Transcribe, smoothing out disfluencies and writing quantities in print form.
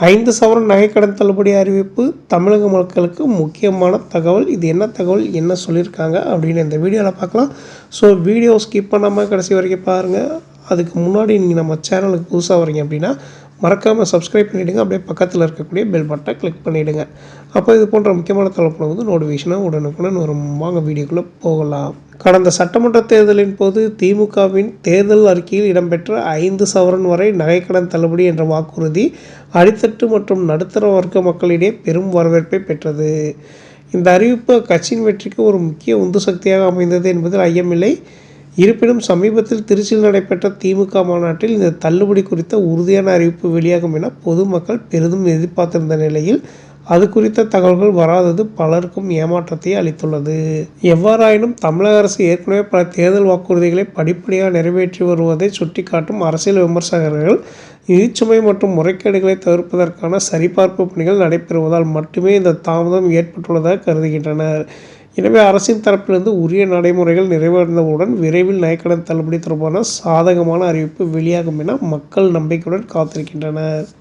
5 சவரன் நகைக்கடன் தள்ளுபடி அறிவிப்பு தமிழக மக்களுக்கு முக்கியமான தகவல். இது என்ன தகவல், என்ன சொல்லியிருக்காங்க அப்படின்னு இந்த வீடியோவில் பார்க்கலாம். ஸோ வீடியோ ஸ்கிப் பண்ணாமல் கடைசி வரைக்கும் பாருங்கள். அதுக்கு முன்னாடி நீங்கள் நம்ம சேனலுக்கு புதுசாக வரீங்க அப்படின்னா மறக்காமல் சப்ஸ்கிரைப் பண்ணிவிடுங்க. அப்படியே பக்கத்தில் இருக்கக்கூடிய பெல் பட்டனை கிளிக் பண்ணிவிடுங்க. அப்போ இது போன்ற முக்கியமான தகவல் வந்து நோட்டிஃபிகேஷனாக உடனுக்குடன் வரும். வாங்க வீடியோக்குள்ளே போகலாம். கடந்த சட்டமன்ற தேர்தலின் போது திமுகவின் தேர்தல் அறிக்கையில் இடம்பெற்ற 5 சவரன் வரை நகைக்கடன் தள்ளுபடி என்ற வாக்குறுதி அடித்தட்டு மற்றும் நடுத்தர வர்க்க மக்களிடையே பெரும் வரவேற்பை பெற்றது. இந்த அறிவிப்பு கட்சியின் வெற்றிக்கு ஒரு முக்கிய உந்து சக்தியாக அமைந்தது என்பதில் ஐயமில்லை. இருப்பினும் சமீபத்தில் திருச்சியில் நடைபெற்ற திமுக மாநாட்டில் இந்த தள்ளுபடி குறித்த உறுதியான அறிவிப்பு வெளியாகும் என பொதுமக்கள் பெரிதும் எதிர்பார்த்திருந்த நிலையில் அது குறித்த தகவல்கள் வராதது பலருக்கும் ஏமாற்றத்தை அளித்துள்ளது. எவ்வாறாயினும் தமிழக அரசு ஏற்கனவே பல தேர்தல் வாக்குறுதிகளை படிப்படியாக நிறைவேற்றி வருவதை சுட்டிக்காட்டும் அரசியல் விமர்சகர்கள் நிதிச்சுமை மற்றும் முறைகேடுகளை தவிர்ப்பதற்கான சரிபார்ப்பு பணிகள் நடைபெறுவதால் மட்டுமே இந்த தாமதம் ஏற்பட்டுள்ளதாக கருதுகின்றனர். எனவே அரசின் தரப்பிலிருந்து உரிய நடைமுறைகள் நிறைவடைந்தவுடன் விரைவில் நகைக்கடன் தள்ளுபடி தொடர்பான சாதகமான அறிவிப்பு வெளியாகும் என மக்கள் நம்பிக்கையுடன் காத்திருக்கின்றனர்.